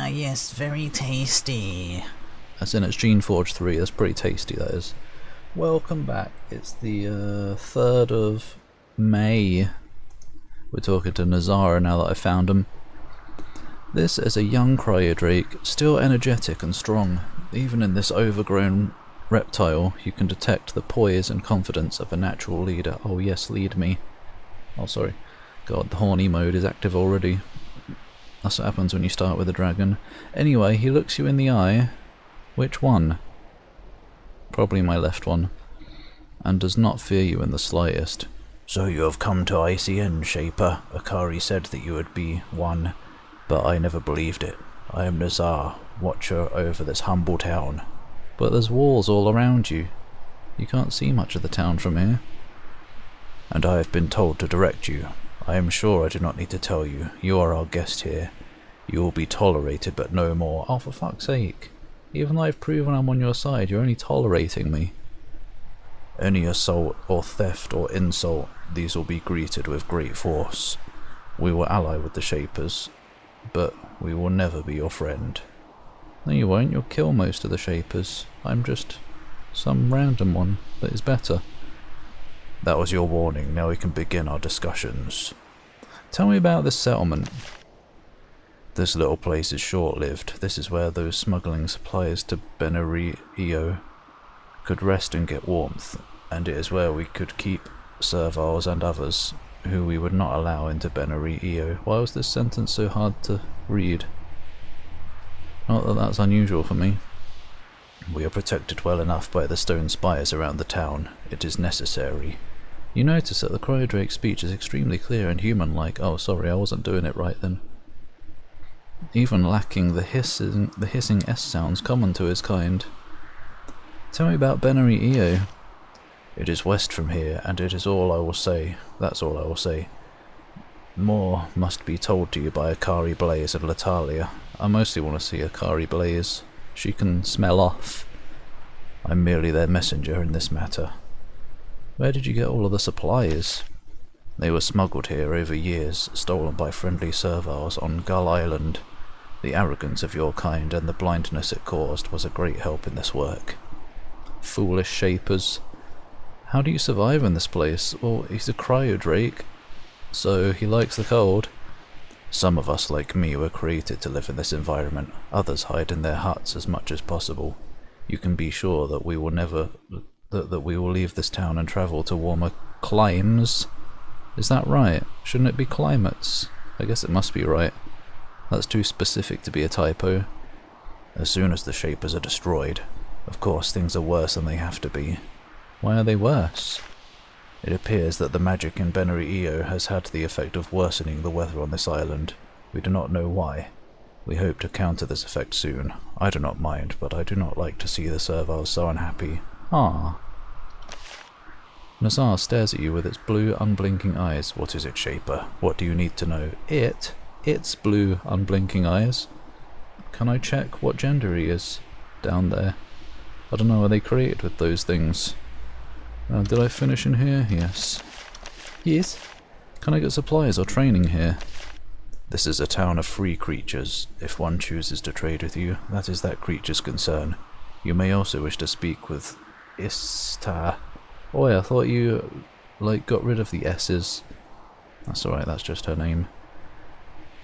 Ah, yes, very tasty. As in it's Geneforge 3, that's pretty tasty, that is. Welcome back. It's the 3rd of May. We're talking to Nazara now that I found him. This is a young cryodrake, still energetic and strong. Even in this overgrown reptile, you can detect the poise and confidence of a natural leader. Oh yes, lead me. Oh sorry. God, the horny mode is active already. That's what happens when you start with a dragon. Anyway, he looks you in the eye. Which one? Probably my left one. And does not fear you in the slightest. So you have come to ICN, Shaper. Akari said that you would be one, but I never believed it. I am Nazar, watcher over this humble town. But there's walls all around you. You can't see much of the town from here. And I have been told to direct you. I am sure I do not need to tell you. You are our guest here. You will be tolerated, but no more. Oh, for fuck's sake. Even though I've proven I'm on your side, you're only tolerating me. Any assault or theft or insult, these will be greeted with great force. We will ally with the Shapers, but we will never be your friend. No you won't, you'll kill most of the Shapers. I'm just some random one that is better. That was your warning, now we can begin our discussions. Tell me about this settlement. This little place is short-lived. This is where those smuggling supplies to Benerio could rest and get warmth, and it is where we could keep serviles and others who we would not allow into Benerio. Why was this sentence so hard to read? Not that that's unusual for me. We are protected well enough by the stone spires around the town. It is necessary. You notice that the cryodrake's speech is extremely clear and human-like. Oh, sorry, I wasn't doing it right then. Even lacking the hissing S sounds common to his kind. Tell me about Benerio. It is west from here, and it is all I will say. That's all I will say. More must be told to you by Akari Blaze and Latalia. I mostly want to see Akari Blaze. She can smell off. I'm merely their messenger in this matter. Where did you get all of the supplies? They were smuggled here over years, stolen by friendly serviles on Gull Island. The arrogance of your kind and the blindness it caused was a great help in this work. Foolish Shapers. How do you survive in this place? Well, he's a cryodrake, so he likes the cold. Some of us, like me, were created to live in this environment. Others hide in their huts as much as possible. You can be sure that we will never... that we will leave this town and travel to warmer climes. Is that right? Shouldn't it be climates? I guess it must be right. That's too specific to be a typo. As soon as the Shapers are destroyed. Of course, things are worse than they have to be. Why are they worse? It appears that the magic in Benerio has had the effect of worsening the weather on this island. We do not know why. We hope to counter this effect soon. I do not mind, but I do not like to see the serviles so unhappy. Ah. Nazar stares at you with its blue, unblinking eyes. What is it, Shaper? What do you need to know? Its blue, unblinking eyes. Can I check what gender he is down there? I don't know, are they created with those things? Did I finish in here? Yes. Yes? Can I get supplies or training here? This is a town of free creatures. If one chooses to trade with you, that is that creature's concern. You may also wish to speak with Ista. Oh yeah, I thought you, got rid of the S's. That's alright, that's just her name.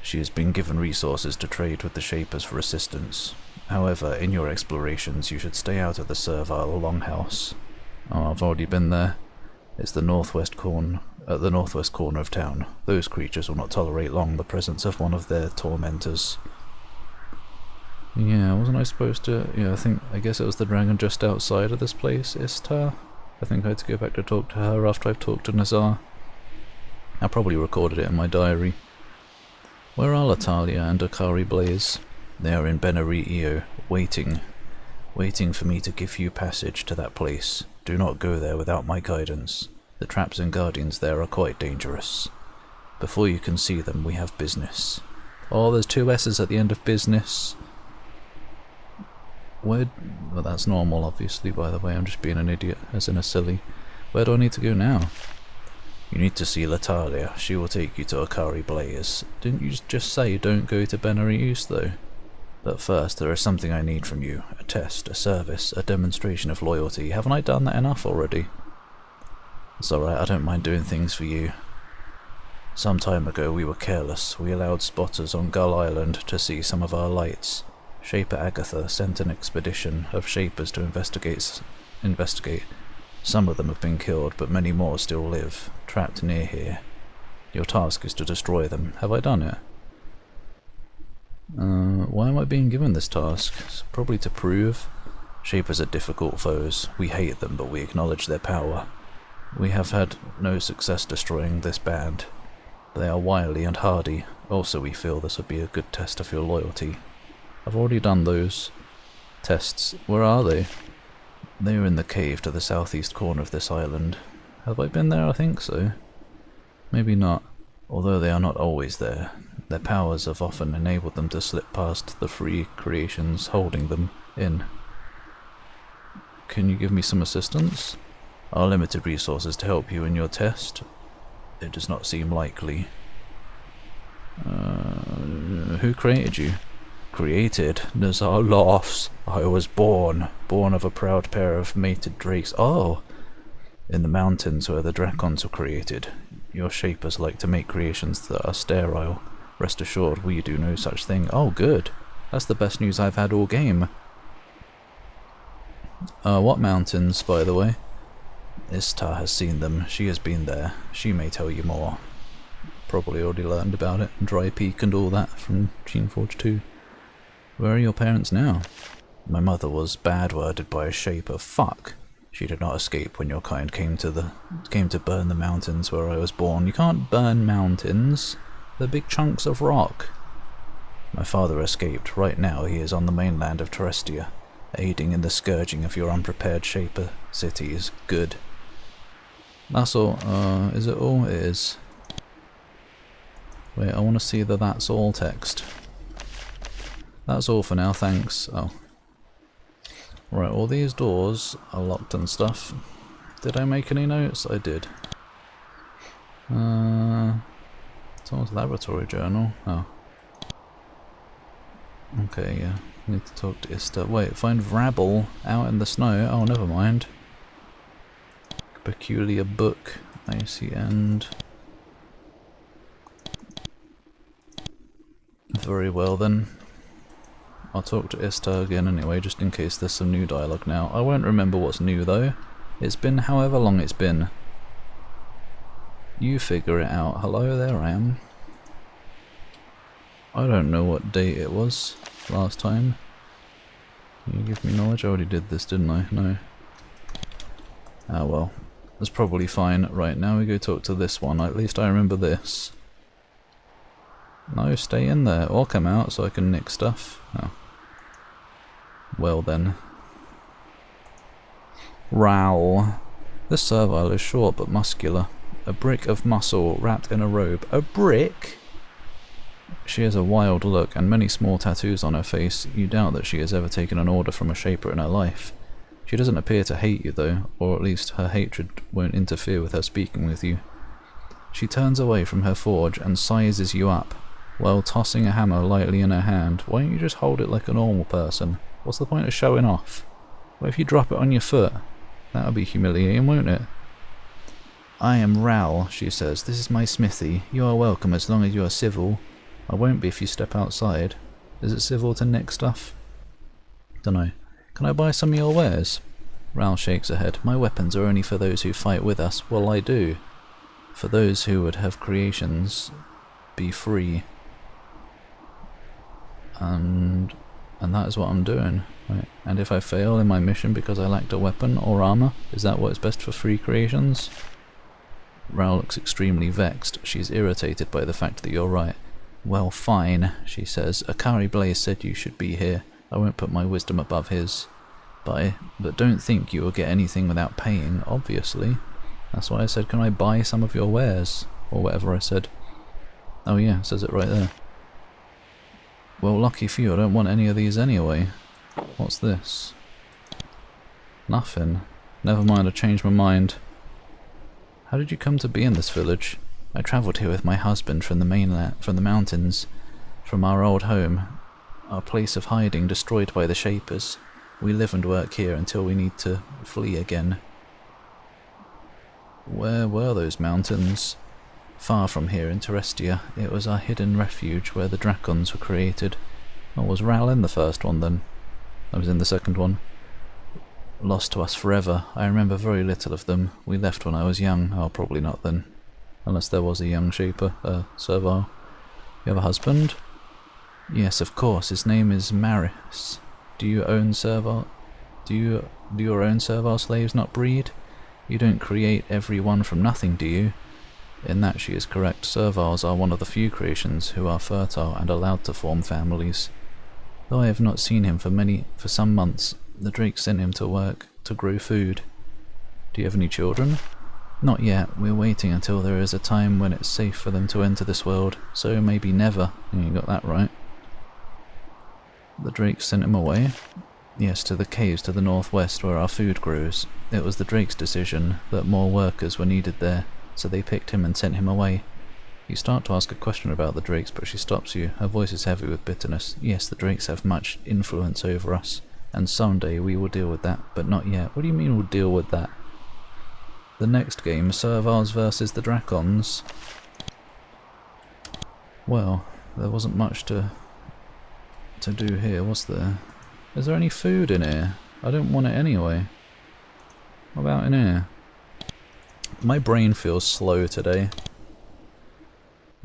She has been given resources to trade with the Shapers for assistance. However, in your explorations, you should stay out of the servile longhouse. Oh, I've already been there. It's the northwest corner of town. Those creatures will not tolerate long the presence of one of their tormentors. Yeah, wasn't I supposed to... Yeah, I guess it was the dragon just outside of this place, Istar? I think I had to go back to talk to her after I've talked to Nazar. I probably recorded it in my diary. Where are Latalia and Akari Blaze? They are in Benerio, waiting for me to give you passage to that place. Do not go there without my guidance. The traps and guardians there are quite dangerous. Before you can see them, we have business. Oh, there's two S's at the end of business. Well, that's normal, obviously, by the way. I'm just being an idiot, as in a silly. Where do I need to go now? You need to see Latalia. She will take you to Akari Blaze. Didn't you just say don't go to Benareus, though? But first, there is something I need from you. A test, a service, a demonstration of loyalty. Haven't I done that enough already? It's alright, I don't mind doing things for you. Some time ago we were careless. We allowed spotters on Gull Island to see some of our lights. Shaper Agatha sent an expedition of Shapers to investigate. Some of them have been killed, but many more still live, trapped near here. Your task is to destroy them. Have I done it? Why am I being given this task? It's probably to prove. Shapers are difficult foes. We hate them, but we acknowledge their power. We have had no success destroying this band. They are wily and hardy. Also, we feel this would be a good test of your loyalty. I've already done those tests. Where are they? They are in the cave to the southeast corner of this island. Have I been there? I think so. Maybe not. Although they are not always there. Their powers have often enabled them to slip past the free creations holding them in. Can you give me some assistance? Our limited resources to help you in your test. It does not seem likely. Who created you? Created? Nazar laughs. I was born of a proud pair of mated drakes. Oh! In the mountains where the dracons were created. Your shapers like to make creations that are sterile. Rest assured, we do no such thing. Oh, good. That's the best news I've had all game. What mountains, by the way? Istar has seen them. She has been there. She may tell you more. Probably already learned about it. Dry Peak and all that from Geneforge 2. Where are your parents now? My mother was bad-worded by a shaper. Fuck. She did not escape when your kind came to burn the mountains where I was born. You can't burn mountains. They're big chunks of rock. My father escaped. Right now he is on the mainland of Terestia, aiding in the scourging of your unprepared shaper cities. Good. That's all. Is it all? It is. Wait, I want to see the that's all text. That's all for now, thanks. Oh. Right, all these doors are locked and stuff. Did I make any notes? I did. Someone's laboratory journal. Oh. Okay, yeah. Need to talk to Ista. Wait, find Vrabble out in the snow. Oh, never mind. Peculiar book. Icy end. Very well then. I'll talk to Ista again anyway, just in case there's some new dialogue now. I won't remember what's new though. It's been however long it's been. You figure it out. Hello, there I am. I don't know what date it was last time. Can you give me knowledge? I already did this, didn't I? No. Ah well. That's probably fine. Right, now we go talk to this one. At least I remember this. No, stay in there. Or come out so I can nick stuff. Oh. Well then. Row. This servile is short but muscular. A brick of muscle wrapped in a robe. A brick? She has a wild look and many small tattoos on her face. You doubt that she has ever taken an order from a shaper in her life. She doesn't appear to hate you though, or at least her hatred won't interfere with her speaking with you. She turns away from her forge and sizes you up, while tossing a hammer lightly in her hand. Why don't you just hold it like a normal person? What's the point of showing off? What if you drop it on your foot? That would be humiliating, won't it? I am Raoul, she says. This is my smithy. You are welcome as long as you are civil. I won't be if you step outside. Is it civil to nick stuff? Dunno. Can I buy some of your wares? Raoul shakes her head. My weapons are only for those who fight with us. Well, I do. For those who would have creations be free. And that is what I'm doing. Right. And if I fail in my mission because I lacked a weapon or armor, is that what is best for free creations? Raoul looks extremely vexed. She's irritated by the fact that you're right. Well, fine, she says. Akari Blaze said you should be here. I won't put my wisdom above his. But don't think you will get anything without paying, obviously. That's why I said, can I buy some of your wares? Or whatever I said. Oh yeah, it says it right there. Well, lucky for you, I don't want any of these anyway. What's this? Nothing. Never mind, I changed my mind. How did you come to be in this village? I travelled here with my husband from the mainland, from the mountains, from our old home. our place of hiding destroyed by the Shapers. We live and work here until we need to flee again. Where were those mountains? Far from here in Terestia. It was our hidden refuge where the Dracons were created. Oh, was Ral in the first one then? I was in the second one. Lost to us forever. I remember very little of them. We left when I was young. Oh, probably not then. Unless there was a young Shaper, servile. You have a husband? Yes, of course. His name is Maris. Do you own servile? Do your own servile slaves not breed? You don't create every one from nothing, do you? In that she is correct. Serviles are one of the few creations who are fertile and allowed to form families. Though I have not seen him for some months, the Drake sent him to work to grow food. Do you have any children? Not yet. We're waiting until there is a time when it's safe for them to enter this world. So maybe never. You got that right. The Drake sent him away? Yes, to the caves to the northwest where our food grows. It was the Drake's decision that more workers were needed there, so they picked him and sent him away. You start to ask a question about the Drakes, but she stops you. Her voice is heavy with bitterness. Yes, the Drakes have much influence over us, and someday we will deal with that, but not yet. What do you mean we'll deal with that? The next game, Serviles versus the Dracons. Well, there wasn't much to do here, was there? Is there any food in here? I don't want it anyway. What about in here? My brain feels slow today.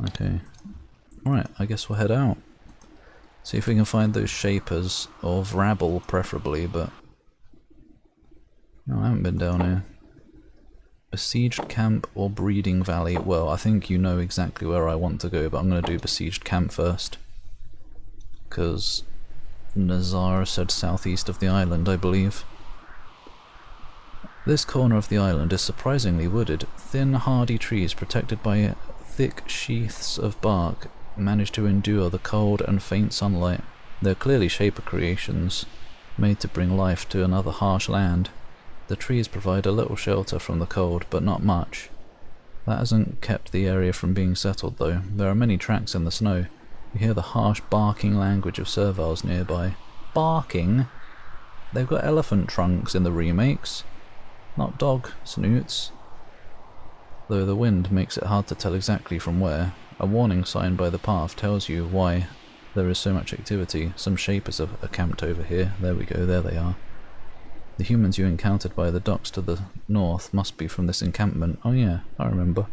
Okay. Right, I guess we'll head out. See if we can find those Shapers, of rabble preferably, but... No, I haven't been down here. Besieged camp or breeding valley? Well, I think you know exactly where I want to go, but I'm going to do besieged camp first. Because Nazar said southeast of the island, I believe. This corner of the island is surprisingly wooded. Thin, hardy trees protected by thick sheaths of bark manage to endure the cold and faint sunlight. They're clearly Shaper creations, made to bring life to another harsh land. The trees provide a little shelter from the cold, but not much. That hasn't kept the area from being settled though. There are many tracks in the snow. You hear the harsh barking language of Serviles nearby. Barking? They've got elephant trunks in the remakes, not dog snoots. Though the wind makes it hard to tell exactly from where. A warning sign by the path tells you why there is so much activity. Some Shapers are camped over here. There we go, there they are. The humans you encountered by the docks to the north must be from this encampment. Oh yeah, I remember.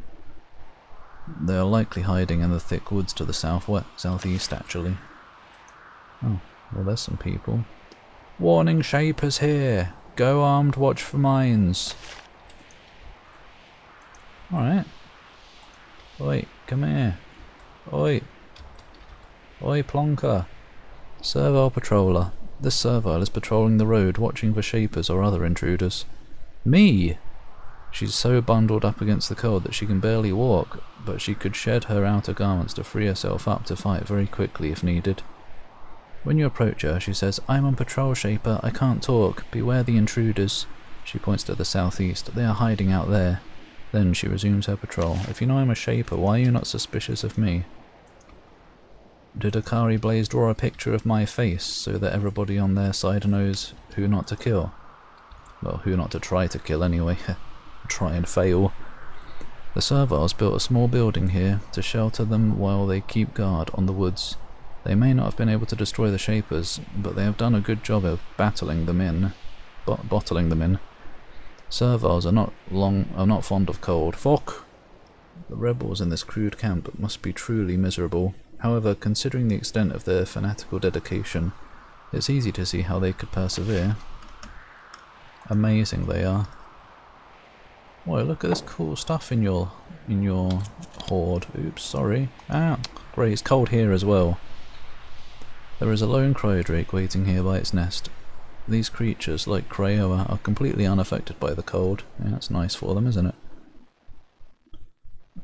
They are likely hiding in the thick woods to the southeast actually. Oh, well there's some people. Warning, Shapers here! Go armed, watch for mines. Alright. Oi, come here. Oi. Oi, Plonker. Servile patroller. This servile is patrolling the road, watching for Shapers or other intruders. Me! She's so bundled up against the cold that she can barely walk, but she could shed her outer garments to free herself up to fight very quickly if needed. When you approach her, she says, "I'm on patrol, Shaper. I can't talk. Beware the intruders." She points to the southeast. They are hiding out there. Then she resumes her patrol. If you know I'm a Shaper, why are you not suspicious of me? Did Akari Blaze draw a picture of my face so that everybody on their side knows who not to kill? Well, who not to try to kill anyway. Try and fail. The Serviles built a small building here to shelter them while they keep guard on the woods. They may not have been able to destroy the Shapers, but they have done a good job of bottling them in. Serviles are not fond of cold. Fuck! The rebels in this crude camp must be truly miserable. However, considering the extent of their fanatical dedication, it's easy to see how they could persevere. Amazing they are. Whoa, look at this cool stuff in your hoard. Oops, sorry. Ah, great, it's cold here as well. There is a lone cryodrake waiting here by its nest. These creatures, like Crayoa, are completely unaffected by the cold. Yeah, that's nice for them, isn't it?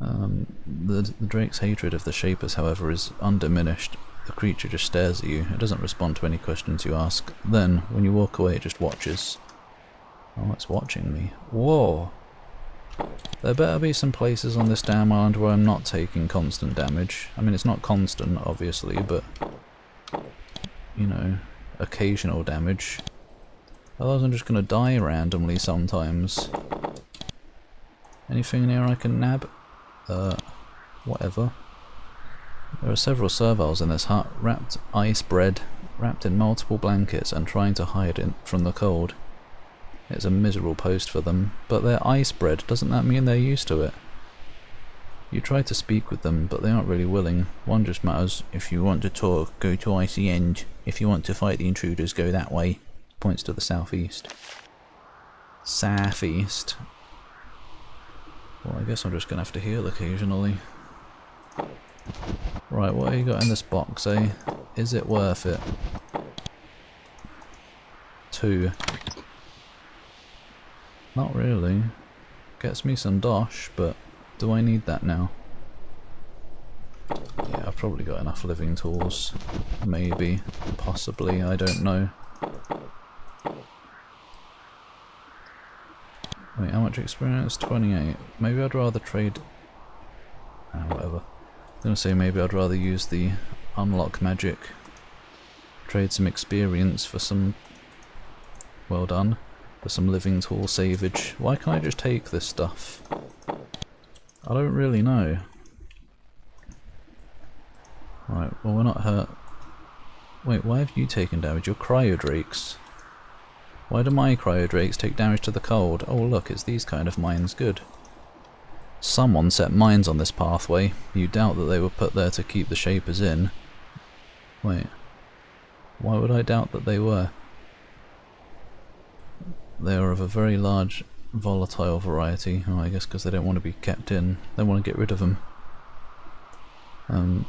The drake's hatred of the Shapers, however, is undiminished. The creature just stares at you. It doesn't respond to any questions you ask. Then, when you walk away, it just watches. Oh, it's watching me. Whoa! There better be some places on this damn island where I'm not taking constant damage. I mean, it's not constant, obviously, but... you know, occasional damage. Otherwise I'm just gonna die randomly sometimes. Anything in here I can nab? Whatever. There are several servals in this hut, wrapped ice bread, wrapped in multiple blankets and trying to hide it from the cold. It's a miserable post for them, but they're ice bread, doesn't that mean they're used to it? You try to speak with them, but they aren't really willing. One just matters. If you want to talk, go to Icy End. If you want to fight the intruders, go that way. Points to the southeast. Southeast. Well, I guess I'm just gonna have to heal occasionally. Right, what have you got in this box, eh? Is it worth it? 2. Not really. Gets me some dosh, but do I need that now? Yeah, I've probably got enough living tools. Maybe. Possibly, I don't know. Wait, how much experience? 28. Maybe I'd rather trade... whatever. I was gonna say maybe I'd rather use the unlock magic. Trade some experience for some... well done. For some living tool savage. Why can't I just take this stuff? I don't really know. Right, well we're not hurt. Wait, why have you taken damage? You're cryodrakes. Why do my cryodrakes take damage to the cold? Oh look, it's these kind of mines. Good. Someone set mines on this pathway. You doubt that they were put there to keep the shapers in. Wait. Why would I doubt that they were? They are of a very large volatile variety. Oh, I guess because they don't want to be kept in. They want to get rid of them. They're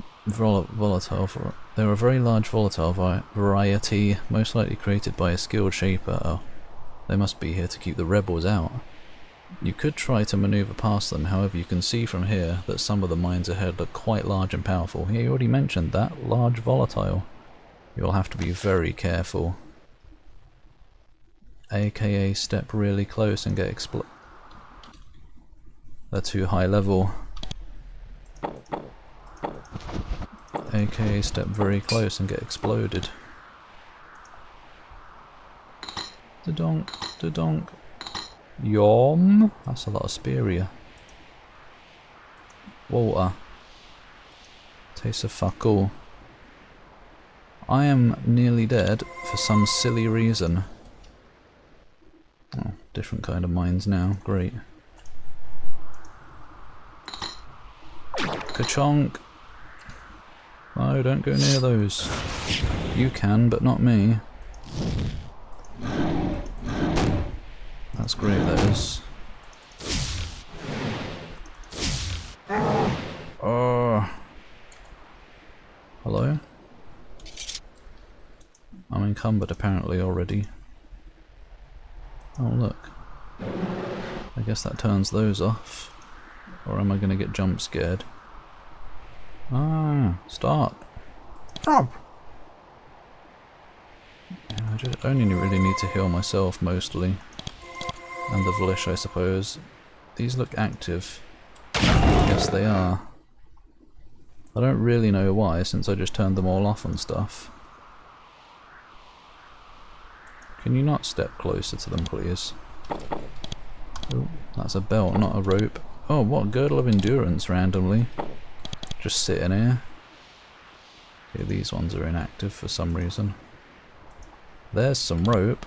a very large volatile variety, most likely created by a skilled shaper. Oh, they must be here to keep the rebels out. You could try to maneuver past them, however you can see from here that some of the mines ahead look quite large and powerful. Yeah, you already mentioned that, large volatile. You'll have to be very careful. AKA step really close and get They're too high level. AKA step very close and get exploded. Da-donk, da-donk. Yom! That's a lot of spearia. Water. Tastes of fuck all. I am nearly dead for some silly reason. Oh, different kind of mines now. Great. Ka-chonk! No, don't go near those. You can, but not me. That's great, that is. Oh. Hello? I'm encumbered apparently already. Oh look. I guess that turns those off. Or am I gonna get jump scared? Ah, stop. Stop! Yeah, I just only really need to heal myself mostly. And the Vlish, I suppose. These look active. Yes, they are. I don't really know why, since I just turned them all off and stuff. Can you not step closer to them, please? Oh, that's a belt, not a rope. Oh, what? Girdle of Endurance randomly. Just sitting here. Okay, these ones are inactive for some reason. There's some rope.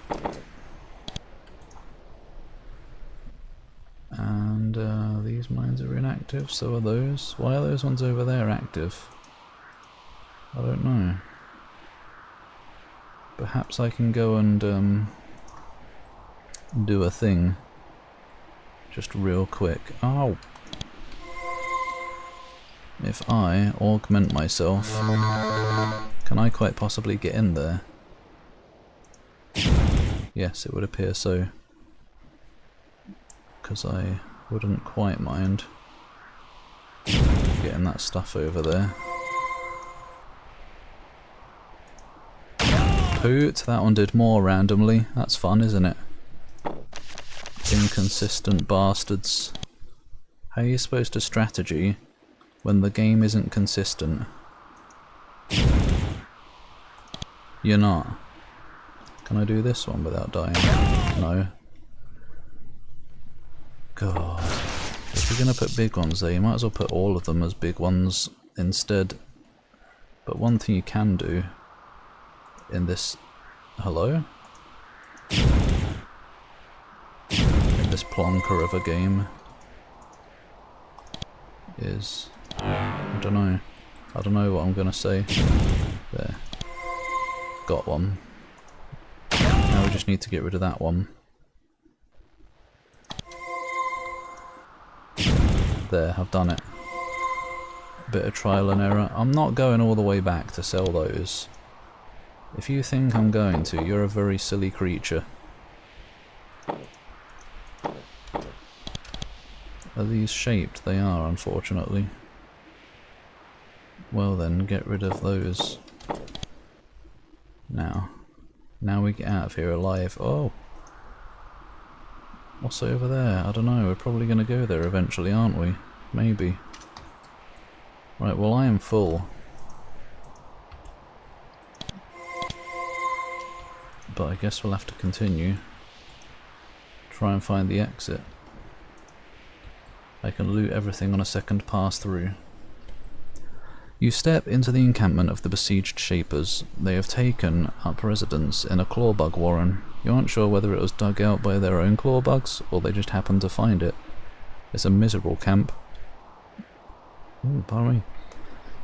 And these mines are inactive, so are those. Why are those ones over there active? I don't know. Perhaps I can go and do a thing. Just real quick. Ow! If I augment myself, can I quite possibly get in there? Yes, it would appear so. Because I wouldn't quite mind getting that stuff over there. Poot, that one did more randomly. That's fun, isn't it? Inconsistent bastards. How are you supposed to strategy when the game isn't consistent? You're not. Can I do this one without dying? No. God. If you're gonna put big ones there, you might as well put all of them as big ones instead. But one thing you can do in this... Hello? In this plonker of a game is... I don't know. I don't know what I'm gonna say. There. Got one. Now we just need to get rid of that one. There, I've done it. Bit of trial and error. I'm not going all the way back to sell those. If you think I'm going to, you're a very silly creature. Are these shaped? They are, unfortunately. Well then, get rid of those. Now we get out of here alive. Oh! What's over there? I don't know, we're probably going to go there eventually, aren't we? Maybe. Right, well I am full. But I guess we'll have to continue. Try and find the exit. I can loot everything on a second pass through. You step into the encampment of the besieged Shapers. They have taken up residence in a clawbug warren. You aren't sure whether it was dug out by their own clawbugs, or they just happened to find it. It's a miserable camp. Ooh, pardon me.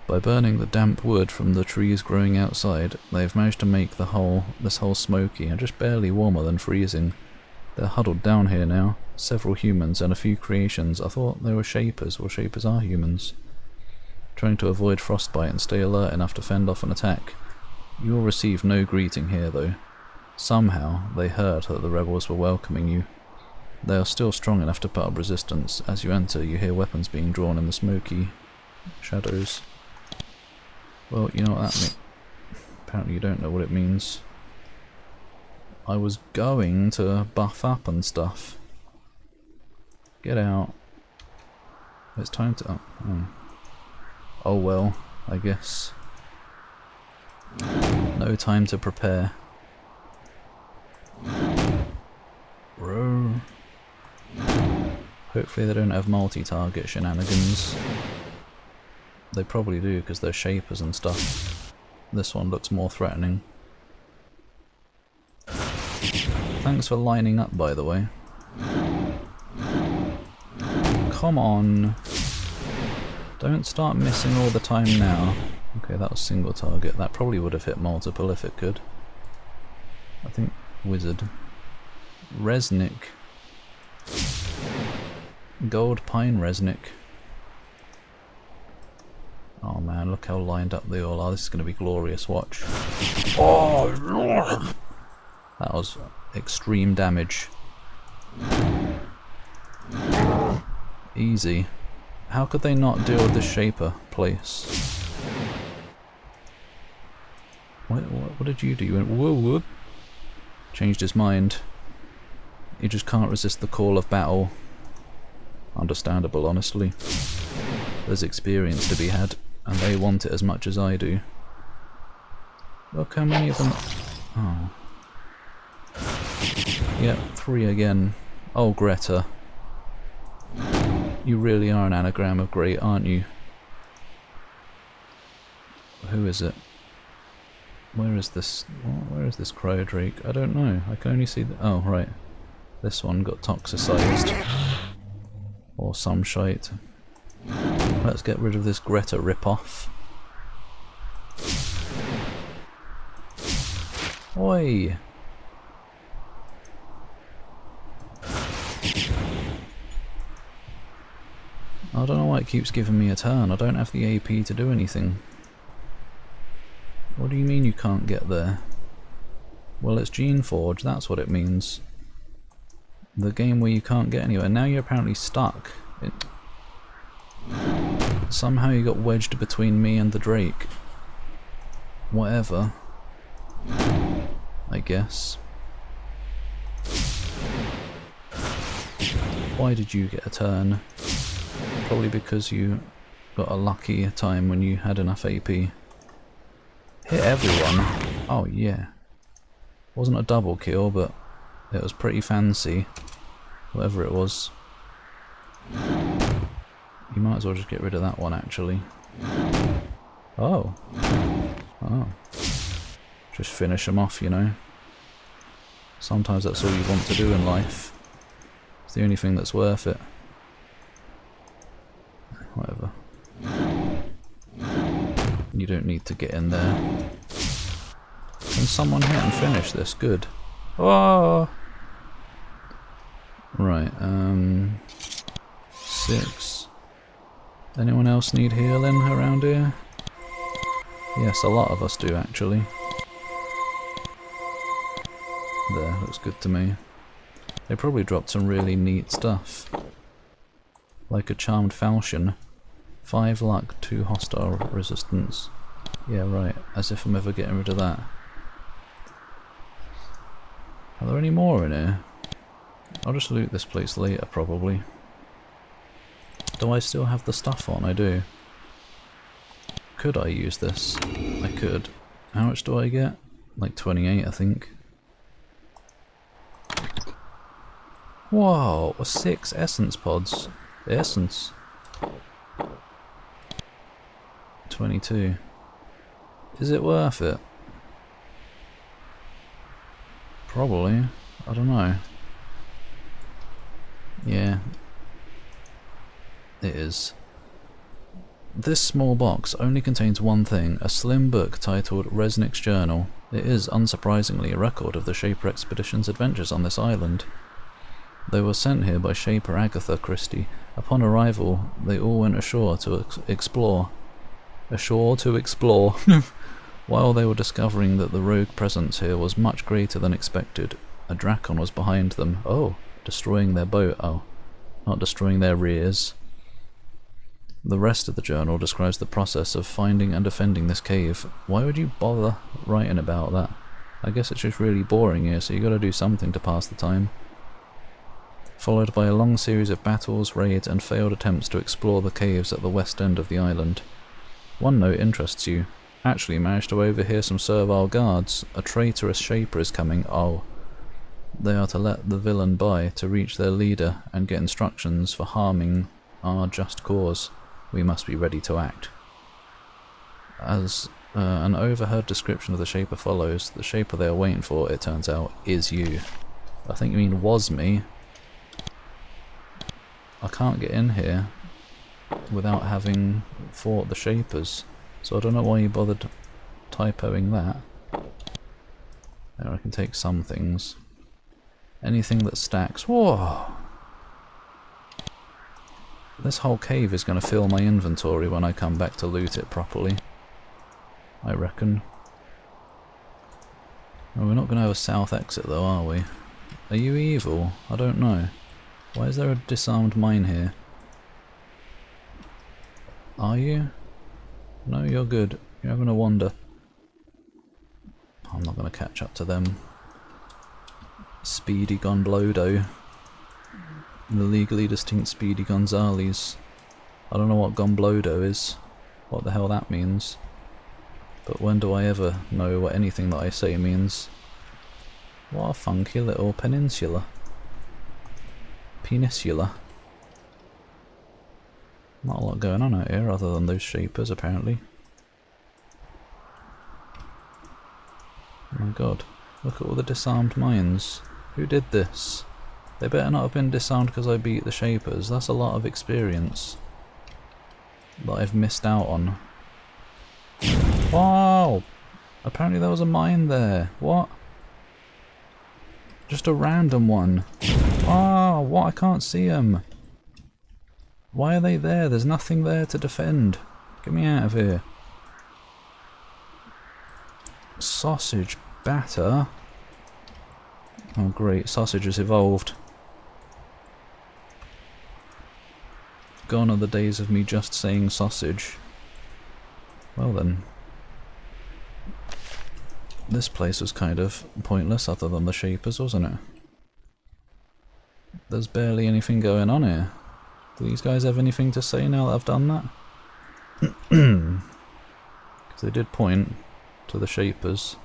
By burning the damp wood from the trees growing outside, they've managed to make this hole smoky and just barely warmer than freezing. They're huddled down here now. Several humans and a few creations. I thought they were Shapers. Well, Shapers are humans. Trying to avoid frostbite and stay alert enough to fend off an attack. You will receive no greeting here though. Somehow they heard that the rebels were welcoming you. They are still strong enough to put up resistance. As you enter, you hear weapons being drawn in the smoky shadows. Well, you know what that means. Apparently you don't know what it means. I was going to buff up and stuff. Get out. It's time to... Oh well, I guess. No time to prepare. Row. Hopefully they don't have multi-target shenanigans. They probably do because they're Shapers and stuff. This one looks more threatening. Thanks for lining up, by the way. Come on. Don't start missing all the time now. Okay, that was single target. That probably would have hit multiple if it could. I think wizard. Resnick. Gold pine Resnick. Oh man, look how lined up they all are. This is going to be glorious, watch. Oh Lord! That was extreme damage. Easy. How could they not deal with the Shaper place? What did you do? You went whoa whoop. Changed his mind. He just can't resist the call of battle. Understandable, honestly. There's experience to be had, and they want it as much as I do. Look how many of them... Oh. Yep, 3 again. Oh, Greta. You really are an anagram of great, aren't you? Who is it? Where is this? Where is this cryo drake? I don't know. I can only see the... Oh, right. This one got toxicized. Or some shite. Let's get rid of this Greta rip-off. Oi! I don't know why it keeps giving me a turn. I don't have the AP to do anything. What do you mean you can't get there? Well, it's Geneforge, that's what it means. The game where you can't get anywhere. Now you're apparently stuck. Somehow you got wedged between me and the Drake. Whatever. I guess. Why did you get a turn? Probably because you got a lucky time when you had enough AP. Hit everyone. Oh yeah. Wasn't a double kill, but it was pretty fancy. Whatever it was. You might as well just get rid of that one, actually. Oh. Oh. Just finish them off, you know. Sometimes that's all you want to do in life. It's the only thing that's worth it. Whatever. You don't need to get in there. Can someone hit and finish this? Good. Oh! Right, 6. Anyone else need healing around here? Yes, a lot of us do actually. There, looks good to me. They probably dropped some really neat stuff. Like a charmed falchion. 5 luck, 2 hostile resistance. Yeah, right, as if I'm ever getting rid of that. Are there any more in here? I'll just loot this place later, probably. Do I still have the stuff on? I do. Could I use this? I could. How much do I get? Like 28, I think. Whoa! 6 essence pods. Essence. 22. Is it worth it? Probably. I don't know. Yeah. It is. This small box only contains one thing, a slim book titled Resnick's Journal. It is, unsurprisingly, a record of the Shaper Expedition's adventures on this island. They were sent here by Shaper Agatha Christie. Upon arrival, they all went ashore to explore. Ashore to explore. While they were discovering that the rogue presence here was much greater than expected, a Drakon was behind them. Oh, destroying their boat. Oh, not destroying their rears. The rest of the journal describes the process of finding and defending this cave. Why would you bother writing about that? I guess it's just really boring here, so you gotta do something to pass the time. Followed by a long series of battles, raids, and failed attempts to explore the caves at the west end of the island. One note interests you. Actually managed to overhear some servile guards. A traitorous Shaper is coming. Oh. They are to let the villain by, to reach their leader, and get instructions for harming our just cause. We must be ready to act. As an overheard description of the Shaper follows, the Shaper they are waiting for, it turns out, is you. I think you mean was me. I can't get in here without having fought the Shapers, so I don't know why you bothered typoing that. There, I can take some things. Anything that stacks. Whoa! This whole cave is going to fill my inventory when I come back to loot it properly. I reckon. Well, we're not going to have a south exit though, are we? Are you evil? I don't know. Why is there a disarmed mine here? Are you? No, you're good. You're having a wander. I'm not going to catch up to them. Speedy Gonblodo. The legally distinct Speedy Gonzales. I don't know what Gonblodo is. What the hell that means. But when do I ever know what anything that I say means? What a funky little peninsula. Peninsula. Not a lot going on out here other than those Shapers apparently. Oh my god. Look at all the disarmed mines. Who did this? They better not have been disarmed because I beat the Shapers. That's a lot of experience that I've missed out on. Wow! Apparently there was a mine there. What? Just a random one. Oh, what? I can't see them. Why are they there? There's nothing there to defend. Get me out of here. Sausage batter. Oh great, sausage has evolved. Gone are the days of me just saying sausage. Well then. This place was kind of pointless other than the Shapers, wasn't it? There's barely anything going on here. Do these guys have anything to say now that I've done that? Because they did point to the Shapers.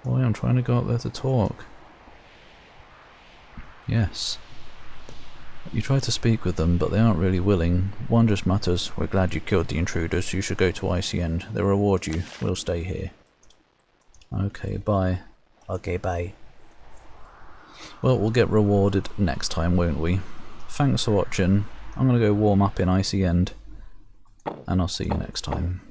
Boy, I'm trying to go up there to talk. Yes. You try to speak with them, but they aren't really willing. One just mutters, "We're glad you killed the intruders. You should go to Icy End. They'll reward you. We'll stay here." Okay, bye. Okay, bye. Well, we'll get rewarded next time, won't we? Thanks for watching. I'm gonna go warm up in Icy End, and I'll see you next time.